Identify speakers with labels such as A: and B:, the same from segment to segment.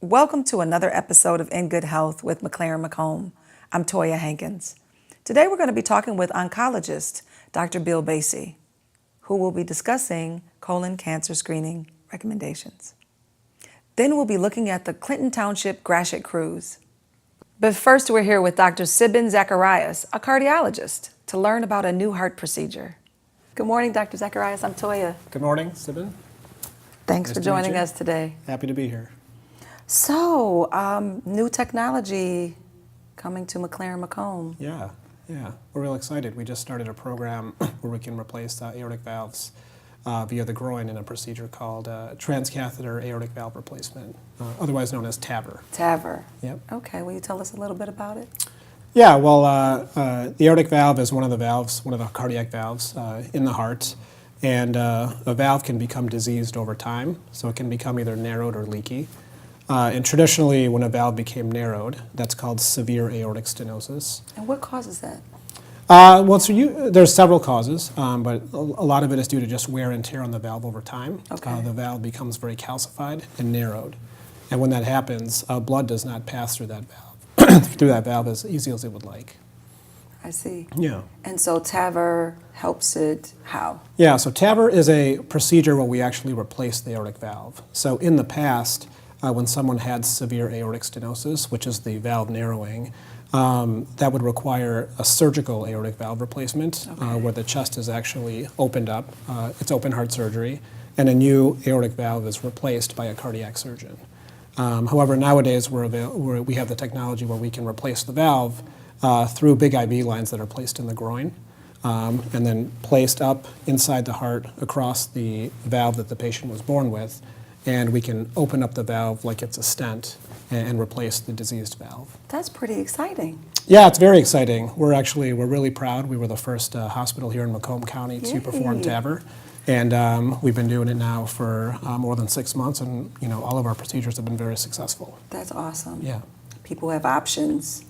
A: Welcome to another episode of In Good Health with McLaren Macomb. I'm Toya Hankins. Today we're going to be talking with oncologist Dr. Bilbeisi, who will be discussing colon cancer screening recommendations. Then we'll be looking at the Clinton Township Gratiot Cruise. But first we're here with Dr. Sibin Zacharias, a cardiologist, to learn about a new heart procedure. Good morning, Dr. Zacharias. I'm Toya.
B: Good morning, Sibin.
A: Thanks for joining us today.
B: Happy to be here.
A: So, new technology coming to McLaren Macomb.
B: Yeah. We're real excited. We just started a program where we can replace aortic valves via the groin in a procedure called transcatheter aortic valve replacement, otherwise known as TAVR.
A: TAVR.
B: Yep.
A: Okay, will you tell us a little bit about it?
B: Yeah, well, the aortic valve is one of the cardiac valves in the heart, and a valve can become diseased over time, so it can become either narrowed or leaky. And traditionally, when a valve became narrowed, that's called severe aortic stenosis.
A: And what causes that?
B: There's several causes, but a lot of it is due to just wear and tear on the valve over time.
A: Okay.
B: The valve becomes very calcified and narrowed. And when that happens, blood does not pass through that valve as easy as it would like.
A: I see.
B: Yeah.
A: And so TAVR helps it how?
B: Yeah, so TAVR is a procedure where we actually replace the aortic valve. So in the past, when someone had severe aortic stenosis, which is the valve narrowing, that would require a surgical aortic valve replacement, where the chest is actually opened up. It's open heart surgery, and a new aortic valve is replaced by a cardiac surgeon. However, nowadays we have the technology where we can replace the valve through big IV lines that are placed in the groin, and then placed up inside the heart across the valve that the patient was born with, and we can open up the valve like it's a stent and replace the diseased valve.
A: That's pretty exciting.
B: Yeah, it's very exciting. We're really proud. We were the first hospital here in Macomb County to perform TAVR, and we've been doing it now for more than 6 months, and all of our procedures have been very successful.
A: That's awesome.
B: Yeah.
A: People have options,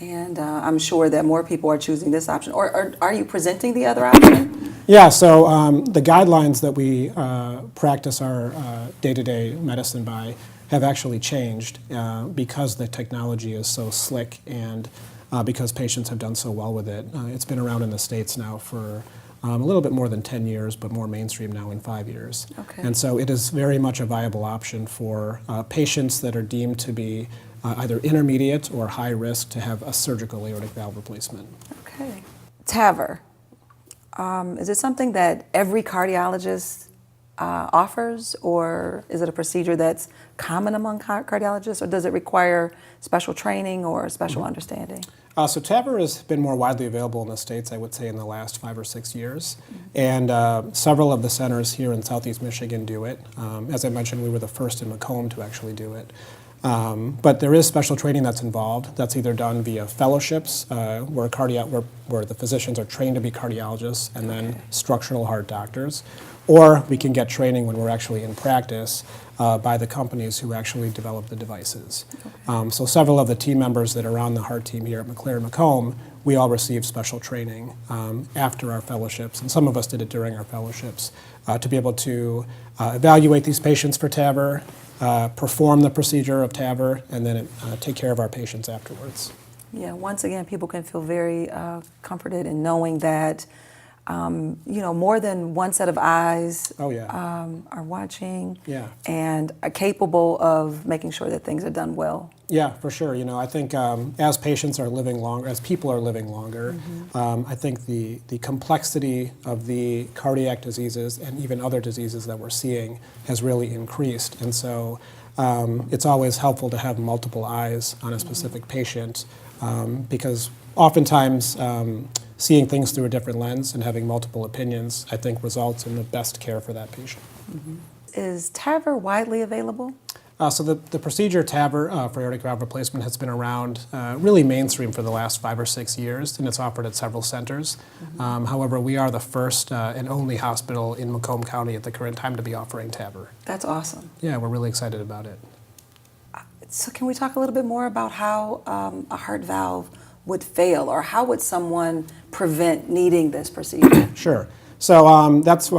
A: and I'm sure that more people are choosing this option. Or are you presenting the other option?
B: Yeah, so the guidelines that we practice our day-to-day medicine by have actually changed because the technology is so slick and because patients have done so well with it. It's been around in the States now for a little bit more than 10 years, but more mainstream now in 5 years.
A: Okay.
B: And so it is very much a viable option for patients that are deemed to be either intermediate or high risk to have a surgical aortic valve replacement.
A: Okay. TAVR. Is it something that every cardiologist offers, or is it a procedure that's common among cardiologists, or does it require special training or special understanding?
B: So TAVR has been more widely available in the States, I would say, in the last 5 or 6 years. And several of the centers here in Southeast Michigan do it. As I mentioned, we were the first in Macomb to actually do it. But there is special training that's involved. That's either done via fellowships, where the physicians are trained to be cardiologists and then structural heart doctors, or we can get training when we're actually in practice by the companies who actually develop the devices. So several of the team members that are on the heart team here at McLaren Macomb, we all received special training after our fellowships, and some of us did it during our fellowships, to be able to evaluate these patients for TAVR, perform the procedure of TAVR, and then take care of our patients afterwards.
A: Yeah, once again, people can feel very comforted in knowing that more than one set of eyes are watching and are capable of making sure that things are done well.
B: Yeah, for sure. I think as patients are living longer, as people are living longer, I think the complexity of the cardiac diseases and even other diseases that we're seeing has really increased. And so it's always helpful to have multiple eyes on a specific patient because oftentimes seeing things through a different lens and having multiple opinions, I think, results in the best care for that patient.
A: Is TAVR widely available?
B: So the procedure TAVR for aortic valve replacement has been around really mainstream for the last 5 or 6 years, and it's offered at several centers. However, we are the first and only hospital in Macomb County at the current time to be offering TAVR.
A: That's awesome.
B: Yeah, we're really excited about it.
A: So can we talk a little bit more about how a heart valve would fail, or how would someone prevent needing this procedure?
B: Sure. So that's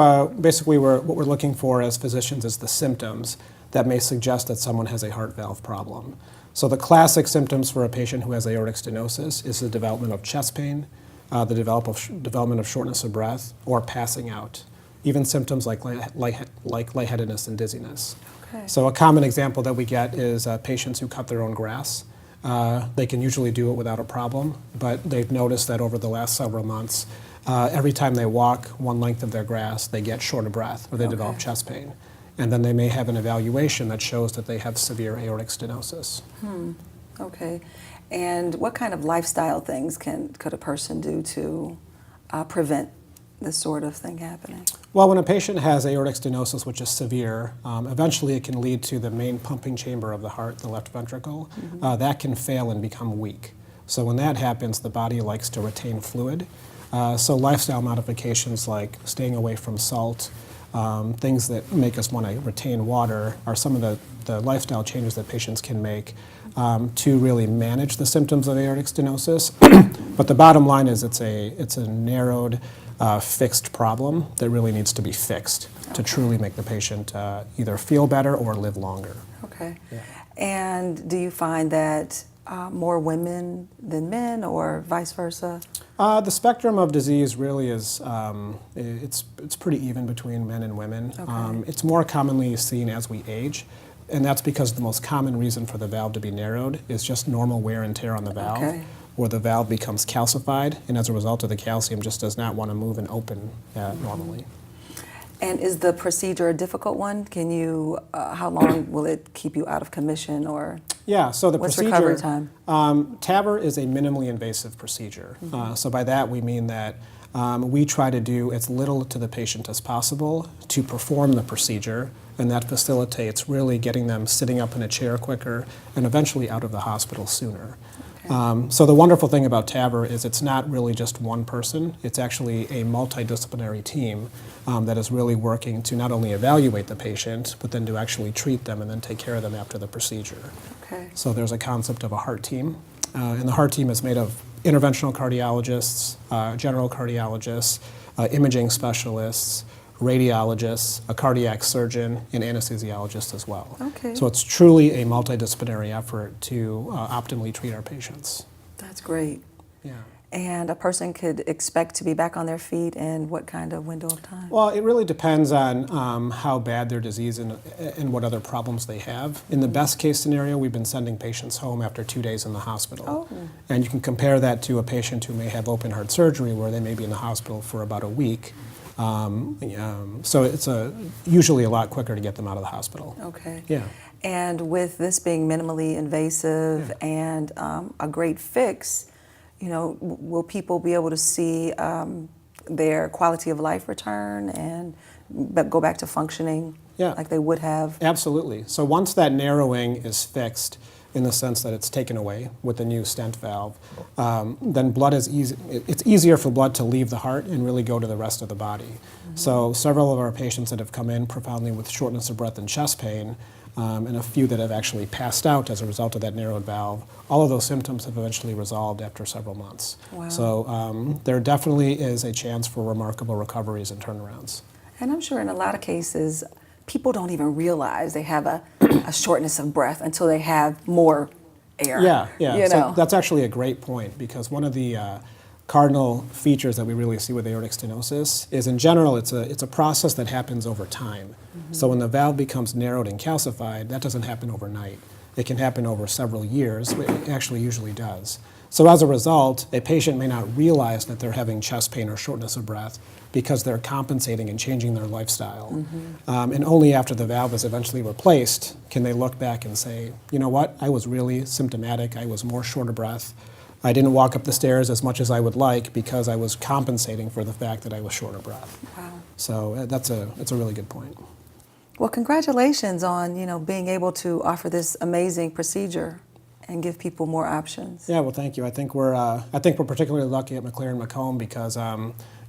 B: basically what we're looking for as physicians is the symptoms. that may suggest that someone has a heart valve problem. So the classic symptoms for a patient who has aortic stenosis is the development of chest pain, the development of shortness of breath, or passing out. Even symptoms like lightheadedness and dizziness.
A: Okay.
B: So a common example that we get is patients who cut their own grass. They can usually do it without a problem, but they've noticed that over the last several months, every time they walk one length of their grass, they get short of breath or they develop chest pain. And then they may have an evaluation that shows that they have severe aortic stenosis.
A: Okay. And what kind of lifestyle things could a person do to prevent this sort of thing happening?
B: Well, when a patient has aortic stenosis, which is severe, eventually it can lead to the main pumping chamber of the heart, the left ventricle. That can fail and become weak. So when that happens, the body likes to retain fluid. So lifestyle modifications like staying away from salt, things that make us want to retain water are some of the lifestyle changes that patients can make to really manage the symptoms of aortic stenosis. But the bottom line is it's a narrowed, fixed problem that really needs to be fixed to truly make the patient either feel better or live longer.
A: Okay.
B: Yeah.
A: And do you find that more women than men or vice versa?
B: The spectrum of disease really is, it's pretty even between men and women.
A: Okay.
B: It's more commonly seen as we age, and that's because the most common reason for the valve to be narrowed is just normal wear and tear on the valve, where the valve becomes calcified, and as a result of the calcium just does not want to move and open normally.
A: And is the procedure a difficult one? Can you, how long will it keep you out of commission, or
B: yeah, so the
A: what's
B: procedure,
A: recovery time?
B: TAVR is a minimally invasive procedure. So by that we mean that we try to do as little to the patient as possible to perform the procedure, and that facilitates really getting them sitting up in a chair quicker and eventually out of the hospital sooner. So the wonderful thing about TAVR is it's not really just one person. It's actually a multidisciplinary team that is really working to not only evaluate the patient, but then to actually treat them and then take care of them after the procedure.
A: Okay.
B: So there's a concept of a heart team. And the heart team is made of interventional cardiologists, general cardiologists, imaging specialists, radiologists, a cardiac surgeon, and anesthesiologist as well.
A: Okay.
B: So it's truly a multidisciplinary effort to optimally treat our patients.
A: That's great.
B: Yeah.
A: And a person could expect to be back on their feet in what kind of window of time?
B: Well, it really depends on how bad their disease and what other problems they have. In the best case scenario, we've been sending patients home after 2 days in the hospital. And you can compare that to a patient who may have open heart surgery where they may be in the hospital for about a week. So it's usually a lot quicker to get them out of the hospital.
A: Okay.
B: Yeah.
A: And with this being minimally invasive and a great fix, you know, will people be able to see their quality of life return and go back to functioning like they would have?
B: Absolutely. So once that narrowing is fixed, in the sense that it's taken away with the new stent valve, then blood is easy. It's easier for blood to leave the heart and really go to the rest of the body. So several of our patients that have come in profoundly with shortness of breath and chest pain, and a few that have actually passed out as a result of that narrowed valve, all of those symptoms have eventually resolved after several months.
A: Wow.
B: So there definitely is a chance for remarkable recoveries and turnarounds.
A: And I'm sure in a lot of cases, people don't even realize they have a shortness of breath until they have more air.
B: Yeah.
A: You
B: So
A: know?
B: that's actually a great point, because one of the cardinal features that we really see with aortic stenosis is, in general, it's a process that happens over time. So when the valve becomes narrowed and calcified, that doesn't happen overnight. It can happen over several years. It actually usually does. So as a result, a patient may not realize that they're having chest pain or shortness of breath because they're compensating and changing their lifestyle. And only after the valve is eventually replaced can they look back and say, you know what, I was really symptomatic, I was more short of breath, I didn't walk up the stairs as much as I would like because I was compensating for the fact that I was short of breath.
A: Wow.
B: So that's a really good point.
A: Well, congratulations on, you know, being able to offer this amazing procedure and give people more options.
B: Yeah, well, thank you. I think we're particularly lucky at McLaren Macomb because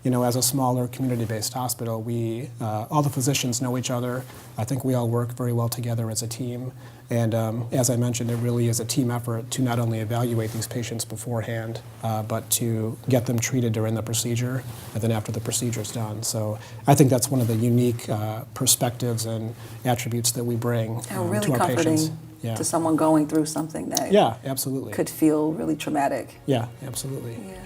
B: as a smaller community-based hospital, we all the physicians know each other. I think we all work very well together as a team. And as I mentioned, it really is a team effort to not only evaluate these patients beforehand, but to get them treated during the procedure and then after the procedure is done. So I think that's one of the unique perspectives and attributes that we bring
A: really
B: to our patients.
A: comforting to someone going through something that
B: absolutely.
A: could feel really traumatic.
B: Yeah, absolutely.
A: Yeah.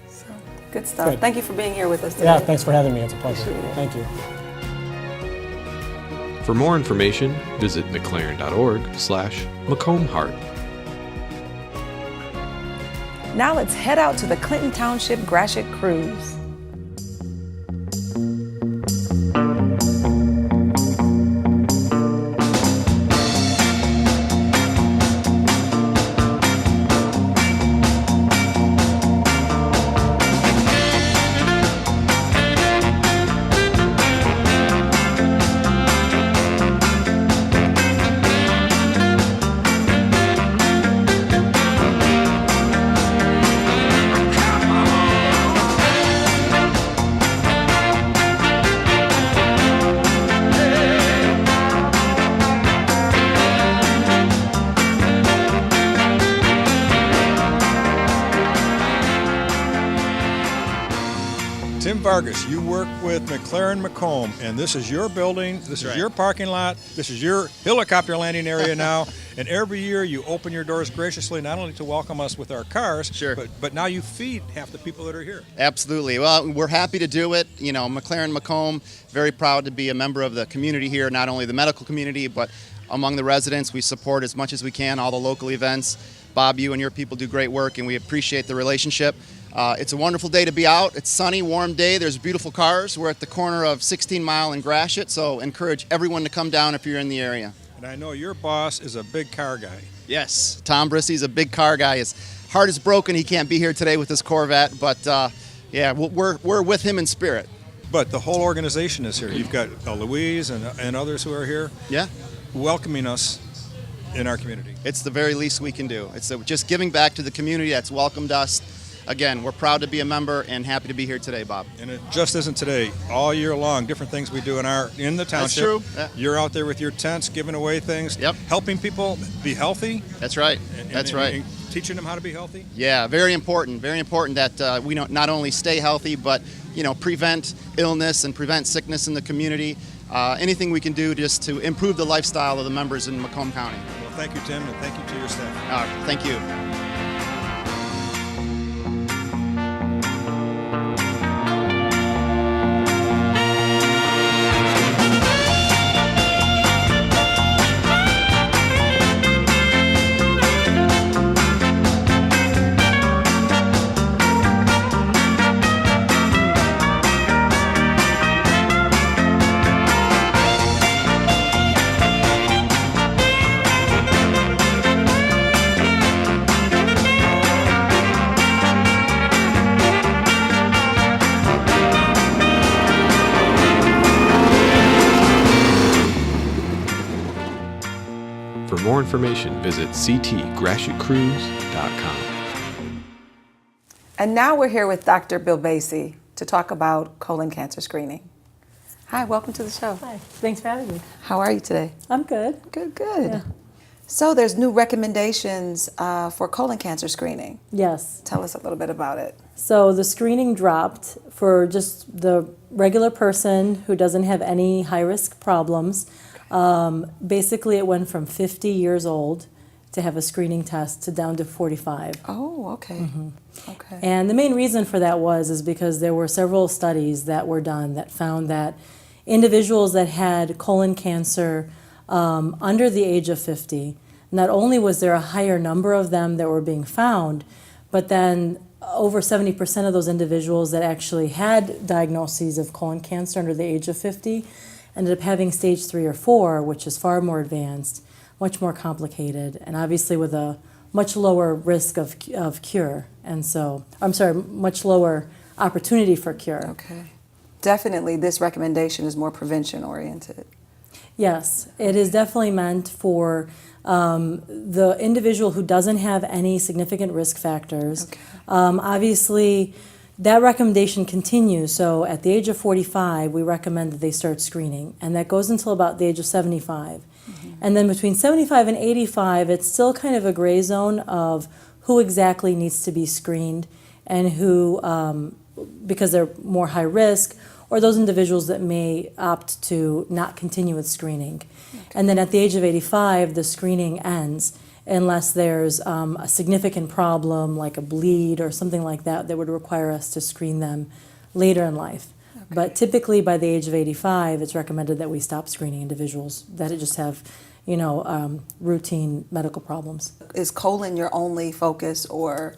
A: So, good stuff.
B: Good.
A: Thank you for being here with us today.
B: Yeah, thanks for having me. It's a pleasure.
A: Appreciate it.
B: Thank you.
C: For more information, visit mclaren.org/Macomb Heart.
A: Now let's head out to the Clinton Township Gratiot Cruise.
D: Tim Vargas, you work with McLaren Macomb, and this is your building, this is your parking lot, this is your helicopter landing area now, and every year you open your doors graciously, not only to welcome us with our cars, but now you feed half the people that are here.
E: Absolutely. Well, we're happy to do it. McLaren Macomb, very proud to be a member of the community here, not only the medical community, but among the residents. We support as much as we can all the local events. Bob, you and your people do great work, and we appreciate the relationship. It's a wonderful day to be out. It's sunny, warm day. There's beautiful cars. We're at the corner of 16 Mile and Gratiot, so encourage everyone to come down if you're in the area.
D: And I know your boss is a big car guy.
E: Yes, Tom Brissy's a big car guy. His heart is broken. He can't be here today with his Corvette, but we're with him in spirit.
D: But the whole organization is here. You've got Louise and others who are here welcoming us in our community.
E: It's the very least we can do. It's just giving back to the community that's welcomed us. Again, we're proud to be a member and happy to be here today, Bob.
D: And it just isn't today. All year long, different things we do in the township.
E: That's true. Yeah.
D: You're out there with your tents, giving away things, helping people be healthy.
E: That's right. That's right.
D: And teaching them how to be healthy.
E: Yeah, very important. Very important that we not only stay healthy, but prevent illness and prevent sickness in the community. Anything we can do just to improve the lifestyle of the members in Macomb County.
D: Well, thank you, Tim, and thank you to your staff.
E: Thank you.
C: For more information, visit ctgratiotcruise.com.
A: And now we're here with Dr. Bilbeisi to talk about colon cancer screening. Hi, welcome to the show.
F: Hi, thanks for having me.
A: How are you today?
F: I'm good.
A: Good.
F: Yeah.
A: So there's new recommendations for colon cancer screening.
F: Yes.
A: Tell us a little bit about it.
F: So the screening dropped for just the regular person who doesn't have any high-risk problems. Basically, it went from 50 years old to have a screening test to down to 45.
A: Oh, okay.
F: Mm-hmm.
A: Okay.
F: And the main reason for that is because there were several studies that were done that found that individuals that had colon cancer under the age of 50, not only was there a higher number of them that were being found, but then over 70% of those individuals that actually had diagnoses of colon cancer under the age of 50 ended up having stage 3 or 4, which is far more advanced, much more complicated, and obviously with a much lower risk of cure. And so, much lower opportunity for cure.
A: Okay. Definitely this recommendation is more prevention oriented.
F: Yes, it is definitely meant for the individual who doesn't have any significant risk factors.
A: Okay.
F: Obviously, That recommendation continues. So at the age of 45, we recommend that they start screening, and that goes until about the age of 75. And then between 75 and 85, it's still kind of a gray zone of who exactly needs to be screened and who, because they're more high risk, or those individuals that may opt to not continue with screening. And then at the age of 85, the screening ends unless there's a significant problem like a bleed or something like that that would require us to screen them later in life. But typically by the age of 85, it's recommended that we stop screening individuals that just have, routine medical problems.
A: Is colon your only focus, or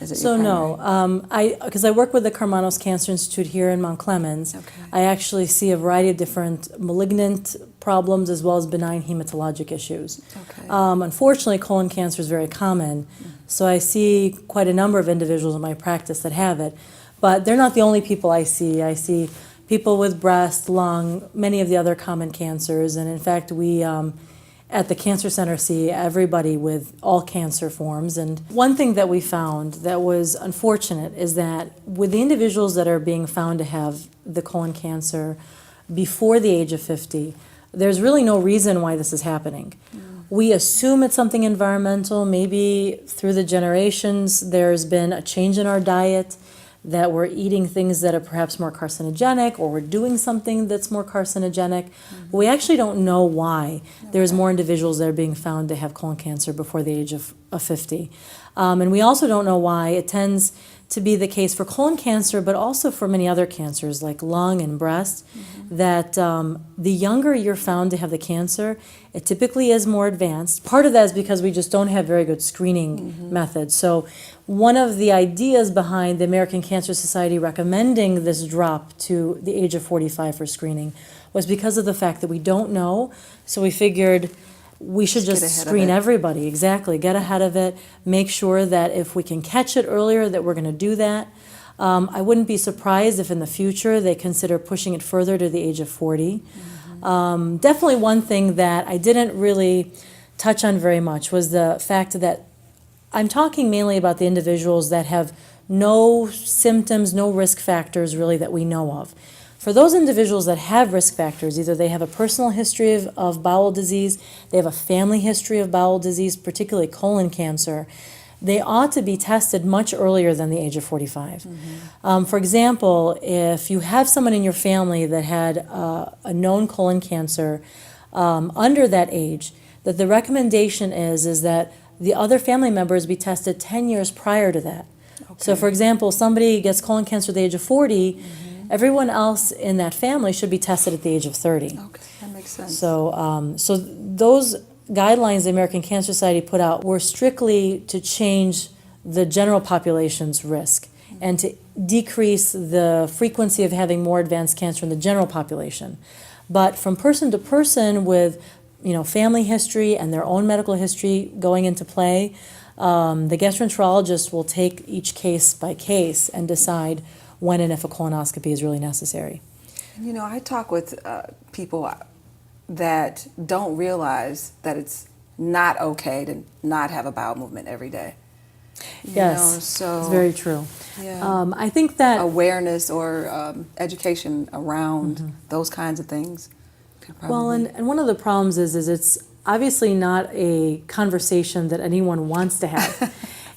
A: is it
F: So
A: your
F: no, because I work with the Karmanos Cancer Institute here in Mount Clemens.
A: Okay.
F: I actually see a variety of different malignant problems as well as benign hematologic issues.
A: Okay.
F: Unfortunately, colon cancer is very common, so I see quite a number of individuals in my practice that have it. But they're not the only people I see. I see people with breast, lung, many of the other common cancers, and in fact, we at the Cancer Center see everybody with all cancer forms. And one thing that we found that was unfortunate is that with the individuals that are being found to have the colon cancer before the age of 50, there's really no reason why this is happening. We assume it's something environmental. Maybe through the generations there's been a change in our diet, that we're eating things that are perhaps more carcinogenic, or we're doing something that's more carcinogenic. But we actually don't know why there's more individuals that are being found to have colon cancer before the age of 50. And we also don't know why it tends to be the case for colon cancer, but also for many other cancers like lung and breast, that the younger you're found to have the cancer, it typically is more advanced. Part of that is because we just don't have very good screening methods. So one of the ideas behind the American Cancer Society recommending this drop to the age of 45 for screening was because of the fact that we don't know. So we figured we should
A: Just get
F: just
A: ahead of
F: screen
A: it.
F: everybody. Exactly. Get ahead of it. Make sure that if we can catch it earlier, that we're going to do that. I wouldn't be surprised if in the future they consider pushing it further to the age of 40. Definitely one thing that I didn't really touch on very much was the fact that I'm talking mainly about the individuals that have no symptoms, no risk factors really that we know of. For those individuals that have risk factors, either they have a personal history of bowel disease, they have a family history of bowel disease, particularly colon cancer, they ought to be tested much earlier than the age of 45. For example, if you have someone in your family that had a known colon cancer under that age, that the recommendation is that the other family members be tested 10 years prior to that. So for example, somebody gets colon cancer at the age of 40, everyone else in that family should be tested at the age of 30.
A: Okay, that makes sense.
F: So, so those guidelines the American Cancer Society put out were strictly to change the general population's risk and to decrease the frequency of having more advanced cancer in the general population. But from person to person with family history and their own medical history going into play, the gastroenterologist will take each case by case and decide when and if a colonoscopy is really necessary.
A: I talk with people that don't realize that it's not okay to not have a bowel movement every day.
F: Yes,
A: so
F: it's very true.
A: Yeah.
F: I think that
A: Awareness or education around those kinds of things could probably.
F: Well, and one of the problems is it's obviously not a conversation that anyone wants to have.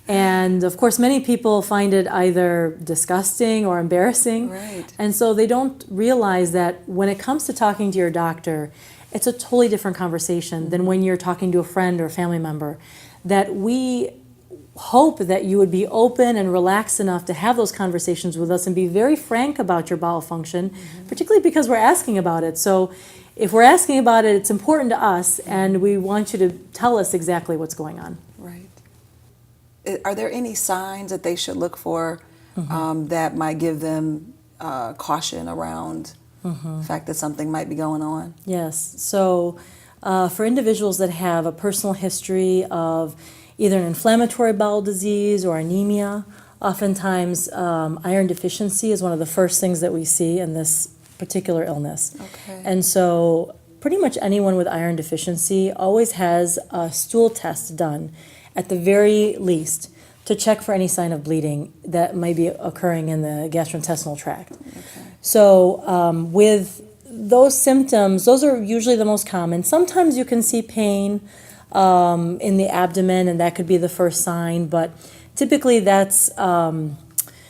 F: And of course, many people find it either disgusting or embarrassing.
A: Right.
F: And so they don't realize that when it comes to talking to your doctor, it's a totally different conversation than when you're talking to a friend or a family member. That we hope that you would be open and relaxed enough to have those conversations with us and be very frank about your bowel function, particularly because we're asking about it. So if we're asking about it, it's important to us, and we want you to tell us exactly what's going on.
A: Right. Are there any signs that they should look for that might give them caution around the fact that something might be going on?
F: Yes. So for individuals that have a personal history of either an inflammatory bowel disease or anemia, oftentimes iron deficiency is one of the first things that we see in this particular illness.
A: Okay.
F: And so pretty much anyone with iron deficiency always has a stool test done at the very least to check for any sign of bleeding that might be occurring in the gastrointestinal tract. So with those symptoms, those are usually the most common. Sometimes you can see pain in the abdomen, and that could be the first sign, but typically that's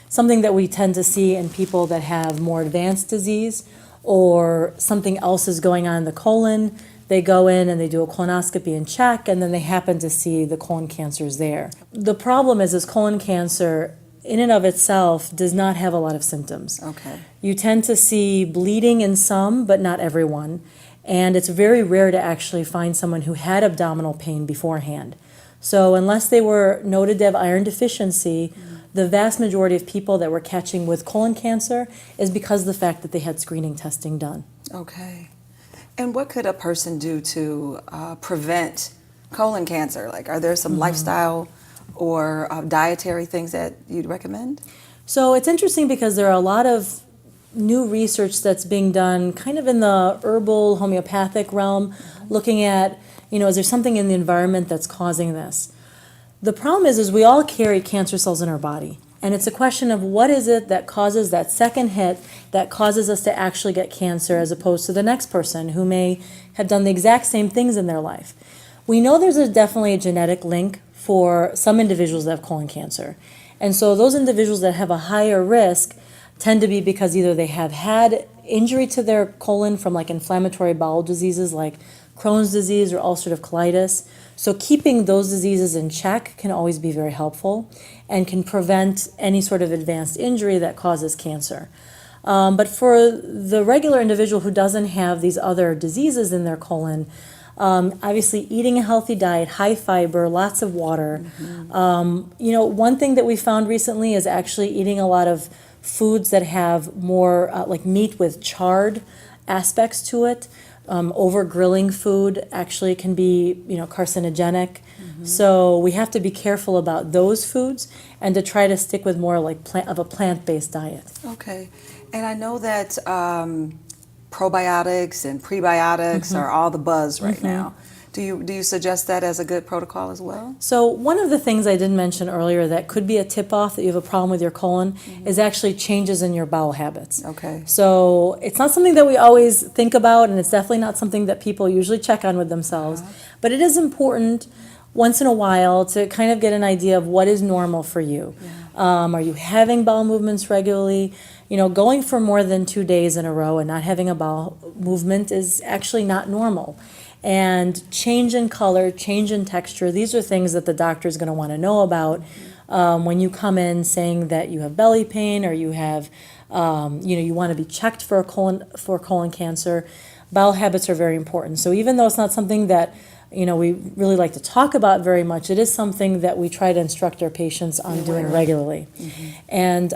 F: something that we tend to see in people that have more advanced disease or something else is going on in the colon. They go in and they do a colonoscopy and check, and then they happen to see the colon cancers there. The problem is colon cancer in and of itself does not have a lot of symptoms.
A: Okay.
F: You tend to see bleeding in some, but not everyone. And it's very rare to actually find someone who had abdominal pain beforehand. So unless they were noted to have iron deficiency, the vast majority of people that we're catching with colon cancer is because of the fact that they had screening testing done.
A: Okay. And what could a person do to prevent colon cancer? Like, are there some lifestyle or dietary things that you'd recommend?
F: So it's interesting because there are a lot of new research that's being done kind of in the herbal homeopathic realm, looking at, is there something in the environment that's causing this? The problem is we all carry cancer cells in our body. And it's a question of what is it that causes that second hit that causes us to actually get cancer as opposed to the next person who may have done the exact same things in their life. We know there's definitely a genetic link for some individuals that have colon cancer. And so those individuals that have a higher risk tend to be because either they have had injury to their colon from like inflammatory bowel diseases like Crohn's disease or ulcerative colitis. So keeping those diseases in check can always be very helpful and can prevent any sort of advanced injury that causes cancer. But for the regular individual who doesn't have these other diseases in their colon, obviously eating a healthy diet, high fiber, lots of water. One thing that we found recently is actually eating a lot of foods that have more like meat with charred aspects to it. Over grilling food actually can be, carcinogenic. So we have to be careful about those foods and to try to stick with more like a plant-based diet.
A: Okay. And I know that probiotics and prebiotics are all the buzz right now. Do you suggest that as a good protocol as well?
F: So one of the things I did mention earlier that could be a tip-off that you have a problem with your colon is actually changes in your bowel habits.
A: Okay.
F: So it's not something that we always think about, and it's definitely not something that people usually check on with themselves. But it is important once in a while to kind of get an idea of what is normal for you. Are you having bowel movements regularly? Going for more than 2 days in a row and not having a bowel movement is actually not normal. And change in color, change in texture, these are things that the doctor is going to want to know about when you come in saying that you have belly pain or you have, you want to be checked for colon cancer. Bowel habits are very important. So even though it's not something that we really like to talk about very much, it is something that we try to instruct our patients on doing regularly. And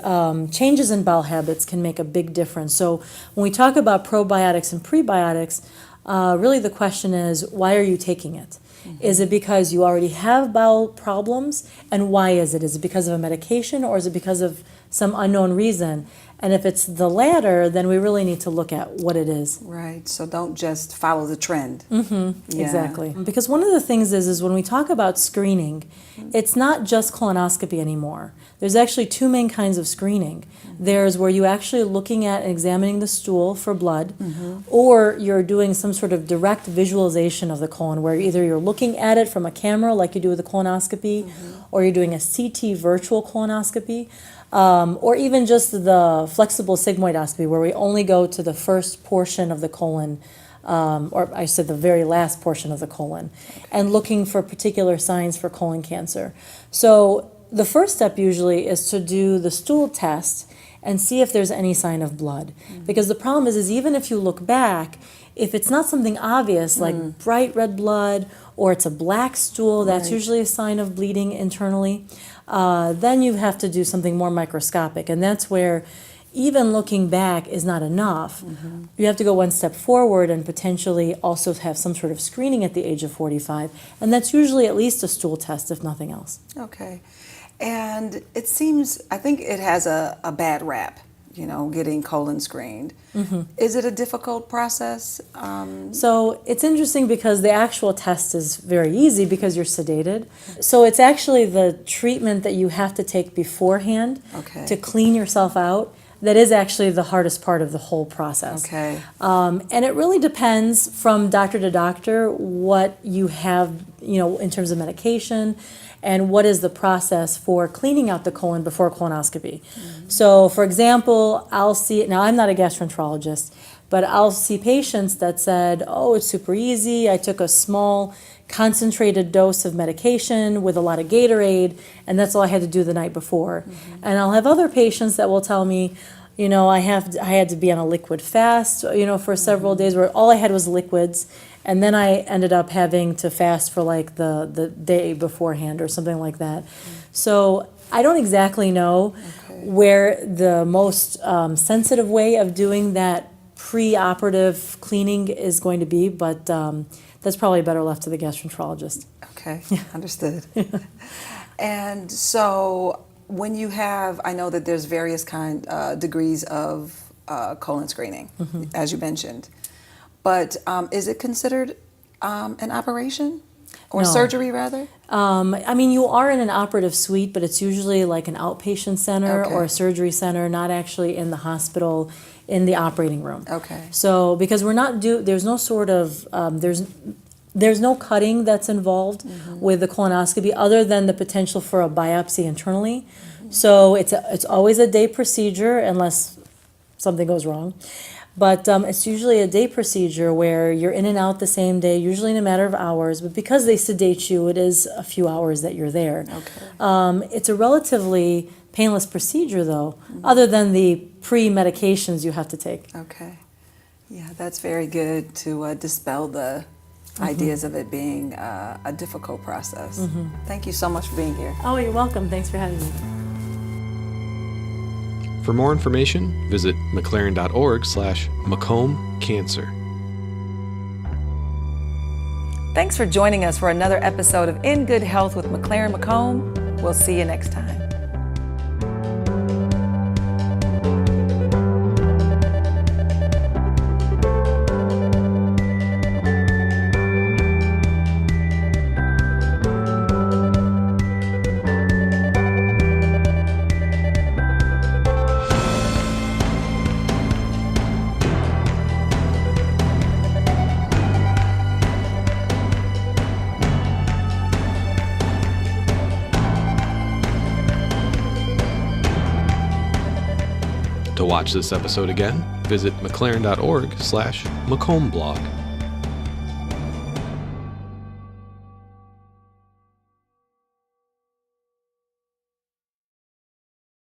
F: changes in bowel habits can make a big difference. So when we talk about probiotics and prebiotics, really the question is, why are you taking it? Is it because you already have bowel problems? And why is it? Is it because of a medication or is it because of some unknown reason? And if it's the latter, then we really need to look at what it is.
A: Right. So don't just follow the trend.
F: Exactly. Because one of the things is when we talk about screening, it's not just colonoscopy anymore. There's actually two main kinds of screening. There's where you're actually looking at and examining the stool for blood, or you're doing some sort of direct visualization of the colon, where either you're looking at it from a camera like you do with a colonoscopy, or you're doing a CT virtual colonoscopy. Or even just the flexible sigmoidoscopy, where we only go to the first portion of the colon, or I said the very last portion of the colon, and looking for particular signs for colon cancer. So the first step usually is to do the stool test and see if there's any sign of blood. Because the problem is even if you look back, if it's not something obvious like bright red blood or it's a black stool, that's usually a sign of bleeding internally. Then you have to do something more microscopic, and that's where even looking back is not enough. You have to go one step forward and potentially also have some sort of screening at the age of 45, and that's usually at least a stool test, if nothing else.
A: Okay. And it seems, I think it has a bad rap. getting colon screened. Is it a difficult process?
F: So it's interesting because the actual test is very easy because you're sedated. So it's actually the treatment that you have to take beforehand to clean yourself out that is actually the hardest part of the whole process.
A: Okay.
F: And it really depends from doctor to doctor what you have, in terms of medication and what is the process for cleaning out the colon before colonoscopy. So, for example, now I'm not a gastroenterologist, but I'll see patients that said, oh, it's super easy. I took a small concentrated dose of medication with a lot of Gatorade, and that's all I had to do the night before. And I'll have other patients that will tell me, I had to be on a liquid fast, for several days where all I had was liquids, and then I ended up having to fast for like the day beforehand or something like that. So I don't exactly know where the most sensitive way of doing that pre-operative cleaning is going to be, but that's probably better left to the gastroenterologist.
A: Okay, understood. And so when you have, I know that there's various degrees of colon screening, as you mentioned, but is it considered an operation or
F: No.
A: surgery rather?
F: You are in an operative suite, but it's usually like an outpatient center or a surgery center, not actually in the hospital in the operating room.
A: Okay.
F: So because there's no sort of, there's no cutting that's involved with the colonoscopy other than the potential for a biopsy internally. So it's always a day procedure unless something goes wrong. But it's usually a day procedure where you're in and out the same day, usually in a matter of hours. But because they sedate you, it is a few hours that you're there.
A: Okay.
F: It's a relatively painless procedure, though, other than the pre-medications you have to take.
A: Okay. Yeah, that's very good to dispel the ideas of it being a difficult process. Thank you so much for being here.
F: Oh, you're welcome. Thanks for having me.
C: For more information, visit mclaren.org/Macomb Cancer.
A: Thanks for joining us for another episode of In Good Health with McLaren Macomb. We'll see you next time.
C: To watch this episode again, visit mclaren.org/Macomb blog.